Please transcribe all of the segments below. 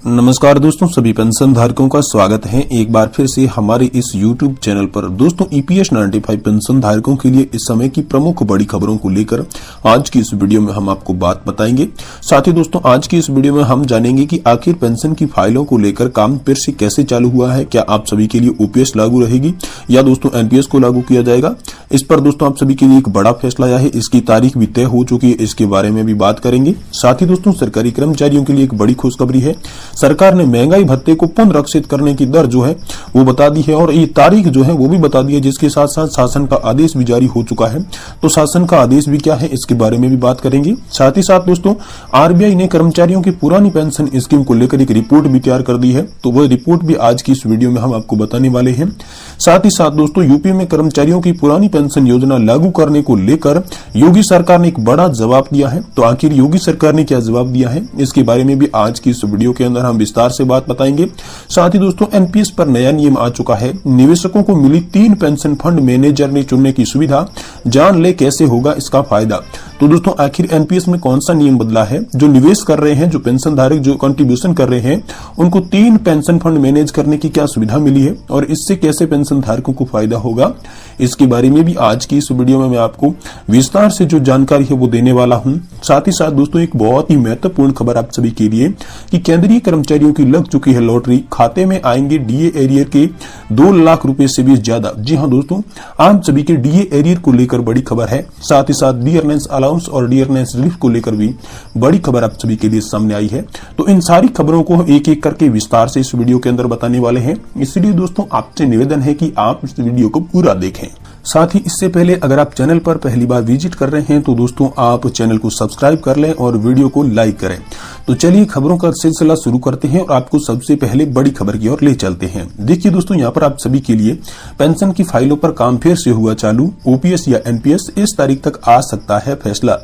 नमस्कार दोस्तों, सभी पेंशन धारकों का स्वागत है एक बार फिर से हमारे इस YouTube चैनल पर। दोस्तों, EPS 95 पेंशन धारकों के लिए इस समय की प्रमुख बड़ी खबरों को लेकर आज की इस वीडियो में हम आपको बात बताएंगे। साथ ही दोस्तों, आज की इस वीडियो में हम जानेंगे कि आखिर पेंशन की फाइलों को लेकर काम फिर से कैसे चालू हुआ है। क्या आप सभी के लिए OPS लागू रहेगी या दोस्तों NPS को लागू किया जाएगा। इस पर दोस्तों आप सभी के लिए एक बड़ा फैसला आया है, इसकी तारीख भी तय हो चुकी है, इसके बारे में भी बात करेंगे। साथ ही दोस्तों, सरकारी कर्मचारियों के लिए एक बड़ी खुशखबरी है। सरकार ने महंगाई भत्ते को पुनर्रक्षित करने की दर जो है वो बता दी है और ये तारीख जो है वो भी बता दी है, जिसके साथ साथ शासन का आदेश भी जारी हो चुका है। तो शासन का आदेश भी क्या है, इसके बारे में भी बात करेंगे। साथ ही साथ दोस्तों, RBI ने कर्मचारियों की पुरानी पेंशन स्कीम को लेकर एक रिपोर्ट भी तैयार कर दी है, तो वह रिपोर्ट भी आज की इस वीडियो में हम आपको बताने वाले हैं। साथ ही साथ दोस्तों, यूपी में कर्मचारियों की पुरानी पेंशन योजना लागू करने को लेकर योगी सरकार ने एक बड़ा जवाब दिया है। तो आखिर योगी सरकार ने क्या जवाब दिया है, इसके बारे में भी आज की इस वीडियो के अंदर हम विस्तार से बात बताएंगे। साथ ही दोस्तों, NPS पर नया नियम आ चुका है। निवेशकों को मिली 3 पेंशन फंड मैनेजर ने चुनने की सुविधा, जान ले कैसे होगा इसका फायदा। तो दोस्तों, आखिर NPS में कौन सा नियम बदला है। जो निवेश कर रहे हैं, जो पेंशन धारक जो कंट्रीब्यूशन कर रहे हैं, उनको 3 पेंशन फंड मैनेज करने की क्या सुविधा मिली है और इससे कैसे पेंशन धारकों को फायदा होगा, इसके बारे में भी आज की इस वीडियो में मैं आपको विस्तार से जो जानकारी है वो देने वाला हूं। साथ ही साथ दोस्तों, एक बहुत ही महत्वपूर्ण खबर आप सभी के लिए कि केंद्रीय कर्मचारियों की लग चुकी है लॉटरी, खाते में आएंगे DA एरियर के 2 लाख रुपए से भी ज्यादा। जी हां दोस्तों, आप सभी के DA एरियर को लेकर बड़ी खबर है। साथ ही साथ डियरनेस अलाउंस और डियरनेस रिलीफ को लेकर भी बड़ी खबर आप सभी के लिए सामने आई है। तो इन सारी खबरों को एक एक करके विस्तार से इस वीडियो के अंदर बताने वाले हैं। इसलिए दोस्तों, आपसे निवेदन है कि आप इस वीडियो को पूरा देखें। साथ ही इससे पहले अगर आप चैनल पर पहली बार विजिट कर रहे हैं तो दोस्तों आप चैनल को सब्सक्राइब कर लें और वीडियो को लाइक करें। तो चलिए खबरों का सिलसिला शुरू करते हैं और आपको सबसे पहले बड़ी खबर की ओर ले चलते हैं। देखिए दोस्तों, यहाँ पर आप सभी के लिए पेंशन की फाइलों पर काम फिर से हुआ चालू। OPS या NPS इस तारीख तक आ सकता है फैसला।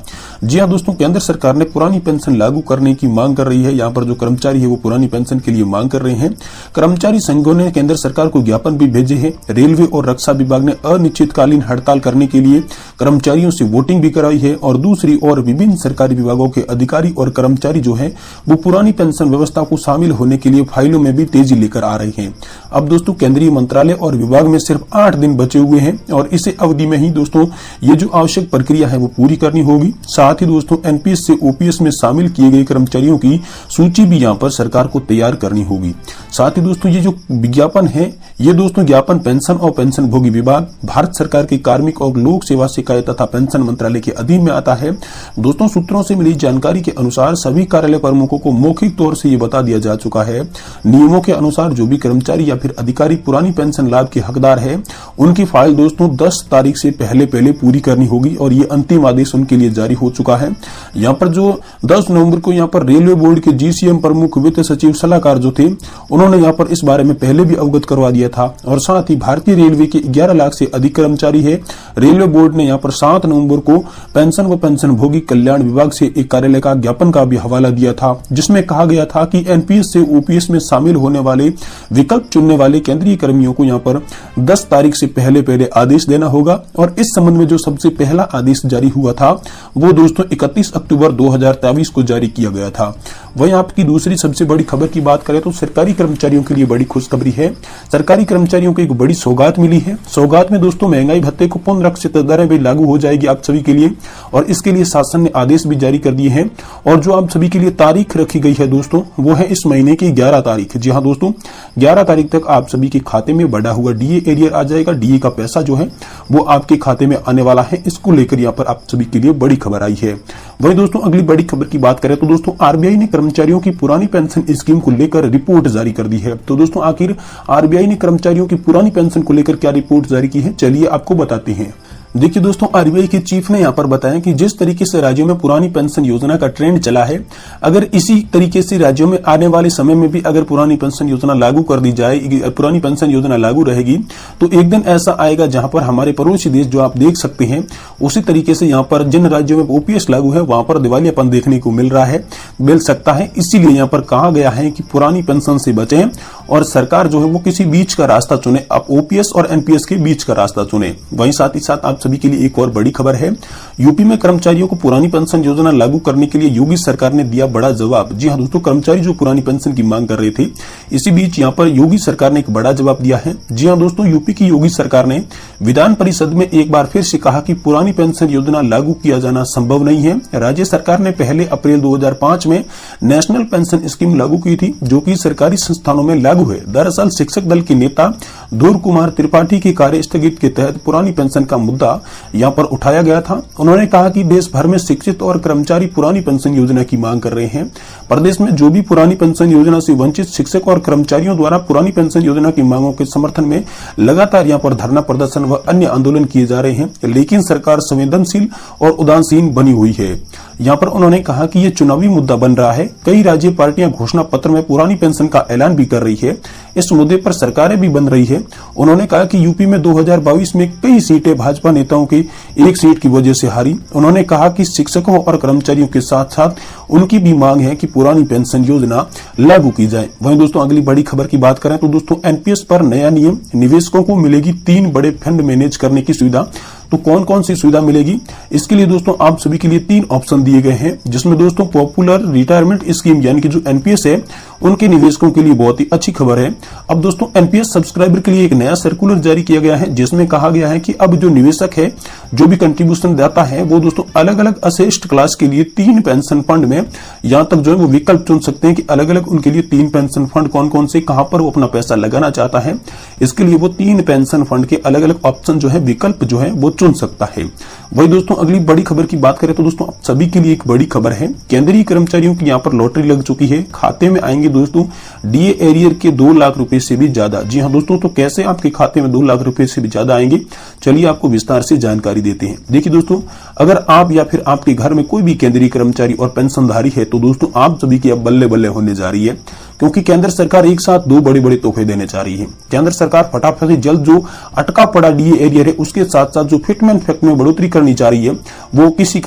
जी हाँ दोस्तों, केंद्र सरकार ने पुरानी पेंशन लागू करने की मांग कर रही है। यहाँ पर जो कर्मचारी है वो पुरानी पेंशन के लिए मांग कर रहे हैं। कर्मचारी संघों ने केंद्र सरकार को ज्ञापन भी भेजे हैं। रेलवे और रक्षा विभाग ने अनिश्चितकालीन हड़ताल करने के लिए कर्मचारियों से वोटिंग भी कराई है और दूसरी ओर विभिन्न सरकारी विभागों के अधिकारी और कर्मचारी जो है वो पुरानी पेंशन व्यवस्था को शामिल होने के लिए फाइलों में भी तेजी लेकर आ रहे हैं। अब दोस्तों, केंद्रीय मंत्रालय और विभाग में सिर्फ 8 दिन बचे हुए हैं और इसे अवधि में ही दोस्तों ये जो आवश्यक प्रक्रिया है वो पूरी करनी होगी। साथ ही दोस्तों, NPS से OPS में शामिल किए गए कर्मचारियों की सूची भी यहाँ पर सरकार को तैयार करनी होगी। साथ ही दोस्तों, ये जो विज्ञापन है ये दोस्तों ज्ञापन पेंशन और पेंशन भोगी विभाग, भारत सरकार के कार्मिक और लोक सेवा शिकायत तथा पेंशन मंत्रालय के अधीन में आता है। दोस्तों, सूत्रों से मिली जानकारी के अनुसार सभी कार्यालय प्रमुखों को मौखिक तौर से ये बता दिया जा चुका है। नियमों के अनुसार जो भी कर्मचारी या फिर अधिकारी पुरानी पेंशन लाभ के हकदार है, उनकी फाइल दोस्तों 10 तारीख से पहले पूरी करनी होगी और ये अंतिम आदेश उनके लिए जारी हो चुका है। यहाँ पर जो 10 नवंबर को यहाँ पर रेलवे बोर्ड के GCM प्रमुख वित्त सचिव सलाहकार जो थे, उन्होंने यहाँ पर इस बारे में पहले भी अवगत करवा दिया था। और साथ ही भारतीय रेलवे के 11 लाख से अधिक कर्मचारी है। रेलवे बोर्ड ने यहाँ पर 7 नवंबर को पेंशन व पेंशन भोगी कल्याण विभाग से एक कार्यालय का ज्ञापन का भी हवाला दिया था, जिसमें कहा गया था कि NPS से OPS में शामिल होने वाले विकल्प चुनने वाले केंद्रीय कर्मियों को यहाँ पर 10 तारीख से पहले आदेश देना होगा। और इस संबंध में जो सबसे पहला आदेश जारी हुआ था वो दोस्तों 31 अक्टूबर 2023 को जारी किया गया था। वहीं आपकी दूसरी सबसे बड़ी खबर की बात करें तो सरकारी कर्मचारियों के लिए बड़ी खुशखबरी है। सरकारी कर्मचारियों को एक बड़ी सौगात मिली है। सौगात में दोस्तों महंगाई भत्ते को पुनर्रक्षित दरें भी लागू हो जाएगी आप सभी के लिए और इसके लिए शासन ने आदेश भी जारी कर दिए हैं। और जो आप सभी के लिए तारीख रखी गई है दोस्तों वो है इस महीने की 11 तारीख। जी हाँ दोस्तों, 11 तारीख तक आप सभी के खाते में बढ़ा हुआ DA एरियर आ जाएगा। DA का पैसा जो है वो आपके खाते में आने वाला है। इसको लेकर यहाँ पर आप सभी के लिए बड़ी खबर आई है। वहीं दोस्तों, अगली बड़ी खबर की बात करें तो दोस्तों RBI ने कर्मचारियों की पुरानी पेंशन स्कीम को लेकर रिपोर्ट जारी कर दी है। तो दोस्तों, आखिर RBI ने कर्मचारियों की पुरानी पेंशन को लेकर क्या रिपोर्ट जारी की है, चलिए आपको बताते हैं। देखिए दोस्तों, RBI के चीफ ने यहाँ पर बताया कि जिस तरीके से राज्यों में पुरानी पेंशन योजना का ट्रेंड चला है, अगर इसी तरीके से राज्यों में आने वाले समय में भी अगर पुरानी पेंशन योजना लागू कर दी जाएगी, पुरानी पेंशन योजना लागू रहेगी, तो एक दिन ऐसा आएगा जहां पर हमारे पड़ोसी देश जो आप देख सकते हैं, उसी तरीके से यहाँ पर जिन राज्यों में OPS लागू है वहां पर दिवालियापन देखने को मिल सकता है। इसीलिए यहाँ पर कहा गया है कि पुरानी पेंशन से बचें और सरकार जो है वो किसी बीच का रास्ता चुने, आप OPS और NPS के बीच का रास्ता चुने। वहीं साथ ही साथ आप सभी के लिए एक और बड़ी खबर है। यूपी में कर्मचारियों को पुरानी पेंशन योजना लागू करने के लिए योगी सरकार ने दिया बड़ा जवाब। जी हां दोस्तों, कर्मचारी जो पुरानी पेंशन की मांग कर रहे थे, इसी बीच यहां पर योगी सरकार ने एक बड़ा जवाब दिया है। जी हां दोस्तों, यूपी की योगी सरकार ने विधान परिषद में एक बार फिर से कहा कि पुरानी पेंशन योजना लागू किया जाना संभव नहीं है। राज्य सरकार ने पहले अप्रैल 2005 में नेशनल पेंशन स्कीम लागू की थी, जो कि सरकारी संस्थानों में लागू है। दरअसल शिक्षक दल के नेता ध्रुव कुमार त्रिपाठी के कार्य स्थगित के तहत पुरानी पेंशन का मुद्दा यहां पर उठाया गया था। उन्होंने कहा कि देश भर में शिक्षित और कर्मचारी पुरानी पेंशन योजना की मांग कर रहे हैं। प्रदेश में जो भी पुरानी पेंशन योजना से वंचित शिक्षक और कर्मचारियों द्वारा पुरानी पेंशन योजना की मांगों के समर्थन में लगातार यहां पर धरना प्रदर्शन व अन्य आंदोलन किए जा रहे हैं, लेकिन सरकार संवेदनशील और उदासीन बनी हुई है। यहां पर उन्होंने कहा कि ये चुनावी मुद्दा बन रहा है। कई राज्य पार्टियां घोषणा पत्र में पुरानी पेंशन का ऐलान भी कर रही है। इस मुद्दे पर सरकारें भी बन रही है। उन्होंने कहा कि यूपी में 2022 में कई सीटें भाजपा नेताओं की एक सीट की वजह से हारी। उन्होंने कहा कि शिक्षकों और कर्मचारियों के साथ साथ उनकी भी मांग है कि पुरानी पेंशन योजना लागू की जाए। वहीं दोस्तों अगली बड़ी खबर की बात करें तो दोस्तों एनपीएस पर नया नियम, निवेशकों को मिलेगी 3 बड़े फंड मैनेज करने की सुविधा। तो कौन कौन सी सुविधा मिलेगी, इसके लिए दोस्तों आप सभी के लिए 3 ऑप्शन दिए गए हैं, जिसमें दोस्तों पॉपुलर रिटायरमेंट स्कीम यानी कि जो एनपीएस है उनके निवेशकों के लिए बहुत ही अच्छी खबर है। अब दोस्तों एनपीएस सब्सक्राइबर के लिए एक नया सर्कुलर जारी किया गया है, जिसमें कहा गया है कि अब जो निवेशक है, जो भी कंट्रीब्यूशन देता है, वो दोस्तों अलग अलग असेस्ट क्लास के लिए 3 पेंशन फंड में यहां तक जो है वो विकल्प चुन सकते हैं कि अलग अलग उनके लिए 3 पेंशन फंड कौन कौन से, कहां पर वो अपना पैसा लगाना चाहता है। इसके लिए वो 3 पेंशन फंड के अलग अलग ऑप्शन जो है, विकल्प जो है वो चुन सकता है। वही दोस्तों अगली बड़ी खबर की बात करें तो दोस्तों आप सभी के लिए एक बड़ी खबर है। केंद्रीय कर्मचारियों की यहां पर लॉटरी लग चुकी है। खाते में आएंगे दोस्तों डीए एरियर के 2 लाख रुपए से भी ज्यादा। जी हां दोस्तों, तो कैसे आपके खाते में 2 लाख रुपए से भी ज्यादा आएंगे, चलिए आपको विस्तार से जानकारी देते हैं। देखिए दोस्तों, अगर आप या फिर आपके घर में कोई भी केंद्रीय कर्मचारी और पेंशनधारी है तो दोस्तों आप सभी की अब बल्ले बल्ले होने जा रही है, क्योंकि केंद्र सरकार एक साथ 2 बड़े बड़े तोहफे देने जा रही है। केंद्र सरकार फटाफट से जल्द जो अटका पड़ा डीए एरियर है उसके साथ साथ जो फिटमेंट फैक्ट में बढ़ोतरी करनी चाह रही है, वो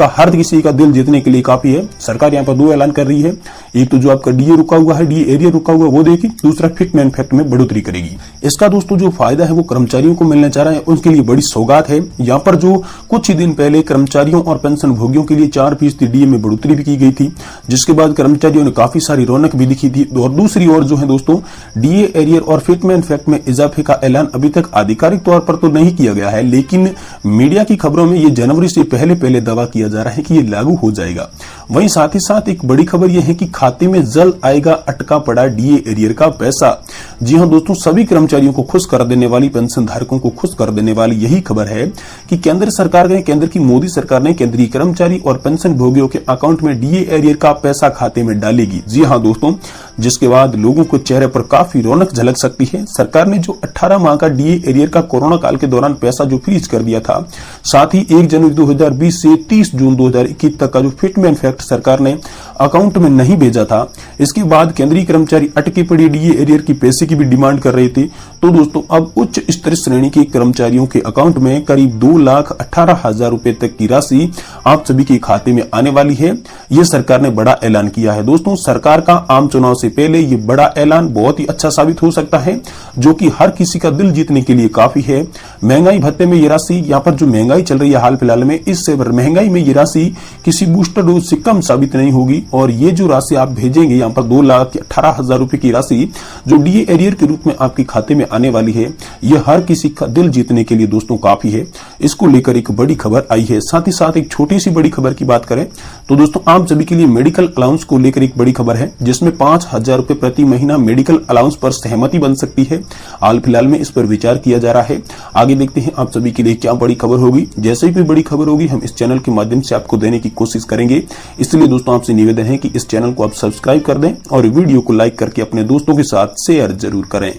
हर किसी का दिल जीतने के लिए काफी है। सरकार यहाँ पर 2 ऐलान कर रही है, एक तो जो आपका डीए रुका हुआ है, डीए एरियर रुका हुआ है वो देगी, दूसरा फिटमेंट फैक्ट में बढ़ोतरी करेगी। इसका दोस्तों जो फायदा है वो कर्मचारियों को मिलने जा रहा है, उनके लिए बड़ी सौगात है। यहाँ पर जो कुछ ही दिन पहले कर्मचारियों और पेंशन भोगियों के लिए 4% डीए में बढ़ोतरी भी की गई थी, जिसके बाद कर्मचारियों ने काफी सारी रौनक भी दिखी थी। और दूसरी ओर जो है दोस्तों डीए एरियर और फिटमेंट फैक्ट में इजाफे का ऐलान अभी तक आधिकारिक तौर पर तो नहीं किया गया है, लेकिन मीडिया की खबरों में ये जनवरी से पहले दावा किया जा रहा है कि ये लागू हो जाएगा। वहीं साथ ही साथ एक बड़ी खबर यह है कि खाते में जल्द आएगा अटका पड़ा डीए एरियर का पैसा। जी हां दोस्तों, सभी कर्मचारियों को खुश कर देने वाली, पेंशन धारकों को खुश कर देने वाली यही खबर है कि केंद्र की मोदी सरकार ने केंद्रीय कर्मचारी और पेंशन भोगियों के अकाउंट में डीए एरियर का पैसा खाते में डालेगी। जी हां दोस्तों, जिसके बाद लोगों को चेहरे पर काफी रौनक झलक सकती है। सरकार ने जो 18 माह का डीए एरियर का कोरोना काल के दौरान पैसा जो फ्रीज कर दिया था, साथ ही 1 जनवरी 2020 से 30 जून 2021 तक का जो फिटमेंट फैक्ट सरकार ने अकाउंट में नहीं भेजा था, इसके बाद केंद्रीय कर्मचारी अटके पड़ी डीए एरियर की पैसे की भी डिमांड कर रहे थे। तो दोस्तों अब उच्च स्तरीय श्रेणी के कर्मचारियों के अकाउंट में करीब 2,18,000 रुपए तक की राशि आप सभी के खाते में आने वाली है। यह सरकार ने बड़ा ऐलान किया है। दोस्तों सरकार का आम चुनाव से पहले ये बड़ा ऐलान बहुत ही अच्छा साबित हो सकता है, जो कि हर किसी का दिल जीतने के लिए काफी है। महंगाई भत्ते में ये राशि, यहाँ पर जो महंगाई चल रही है हाल फिलहाल में, इससे महंगाई में ये राशि किसी बूस्टर डोज से कम साबित नहीं होगी। और ये जो राशि आप भेजेंगे, यहाँ पर 2,18,000 रुपए की राशि जो डीए एरियर के रूप में आपके खाते में आने वाली है, ये हर किसी का दिल जीतने के लिए दोस्तों काफी है। इसको लेकर एक बड़ी खबर आई है। साथ ही साथ एक छोटी सी बड़ी खबर की बात करें तो दोस्तों आप सभी के लिए मेडिकल अलाउंस को लेकर एक बड़ी खबर है, जिसमें 5,000 रुपए प्रति महीना मेडिकल अलाउंस पर सहमति बन सकती है। हाल फिलहाल में इस पर विचार किया जा रहा है। आगे देखते हैं आप सभी के लिए क्या बड़ी खबर होगी। जैसे भी बड़ी खबर होगी हम इस चैनल के माध्यम से आपको देने की कोशिश करेंगे। इसलिए दोस्तों आपसे निवेदन है कि इस चैनल को आप सब्सक्राइब कर दें और वीडियो को लाइक करके अपने दोस्तों के साथ शेयर जरूर करें।